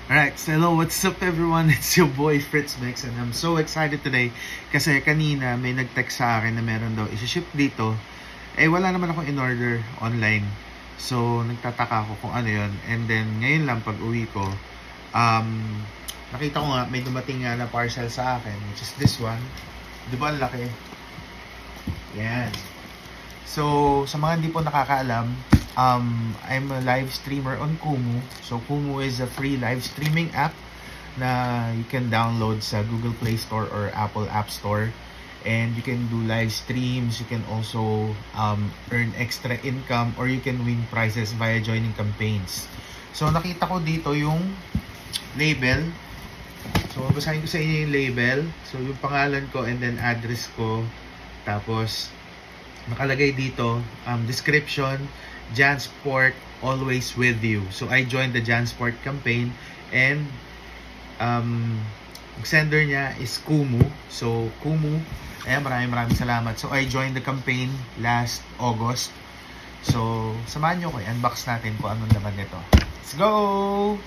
Alright, so hello, what's up everyone? It's your boy Fritz Mix and I'm so excited today kasi kanina may nag-text sa akin na meron daw isi-ship dito. Wala naman akong in-order online. So, nagtataka ako kung ano yon. And then, ngayon lang pag uwi ko, nakita ko nga may dumating nga na parcel sa akin, which is this one. Di ba ang laki? Yan. So, sa mga hindi po nakakaalam, I'm a live streamer on Kumu. So, Kumu is a free live streaming app na you can download sa Google Play Store or Apple App Store. And you can do live streams. You can also earn extra income or you can win prizes via joining campaigns. So, nakita ko dito yung label. So, babasahin ko sa inyo yung label. So, yung pangalan ko and then address ko. Tapos, nakalagay dito, description, Jansport always with you. So I joined the Jansport campaign and sender niya is Kumu. So Kumu, maraming salamat. So I joined the campaign last August. So samahan niyo ko, unbox natin kung anong laman nito. Let's go!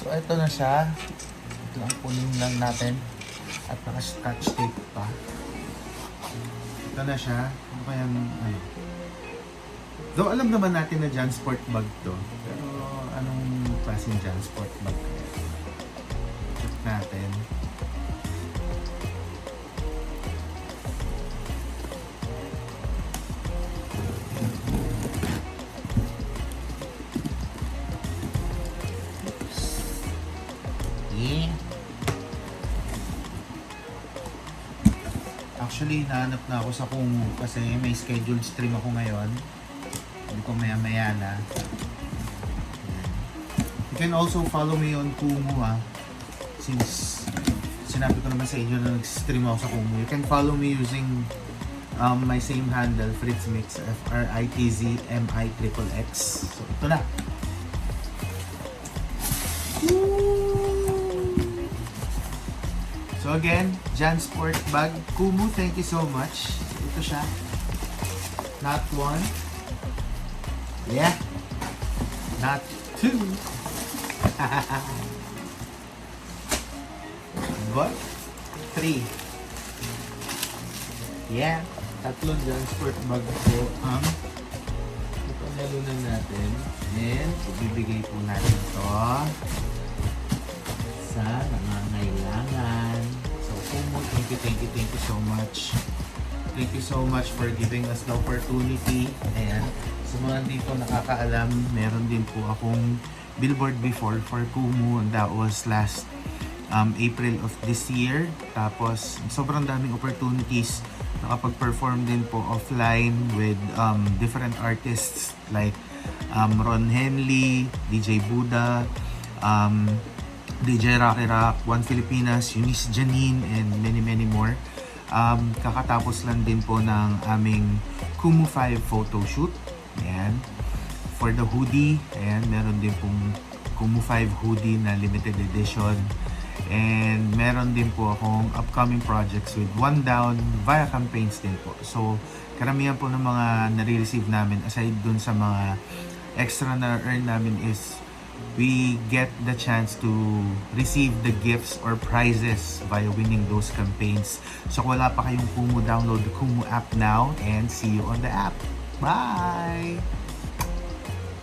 So ito na siya. Ito ang kunin lang natin. At naka-scotch tape pa. Ito na siya. Ano kayang ano? Though alam naman natin na Jansport bag to. Pero anong klaseng Jansport bag kaya? Check natin. Yeah. Actually, nahanap na ako sa Kumu kasi may scheduled stream ako ngayon. Hindi ko maya na. You can also follow me on Kumu since sinabi ko naman sa inyo na nag-stream ako sa Kumu. You can follow me using my same handle, FritzMix, FRITZMIXXX. So, ito na. So again, Jansport bag, Kumu, thank you so much. Ito siya. Not one. Yeah. Not two. But three. Yeah. Tatlong Jansport bag po ang ipanalunan natin. And ibibigay po natin ito sa nangangailangan. So, Kumu, thank you so much. Thank you so much for giving us the opportunity. Ayan. Sa mga hindi po nakakaalam, meron din po akong billboard before for Kumu, and that was last April of this year. Tapos, sobrang daming opportunities. Nakapag-perform din po offline with different artists like Ron Henley, DJ Buddha, DJ Rocky Rock, One Filipinas, Eunice Janine, and many more. Kakatapos lang din po ng aming Kumu 5 photo shoot. Ayan. For the hoodie, ayan, meron din pong Kumu 5 hoodie na limited edition. And meron din po akong upcoming projects with One Down via campaigns din po. So, karamihan po ng mga nare-receive namin aside dun sa mga extra na earn namin is we get the chance to receive the gifts or prizes via winning those campaigns. So kung wala pa kayong Kumu, download the Kumu app now and see you on the app. Bye!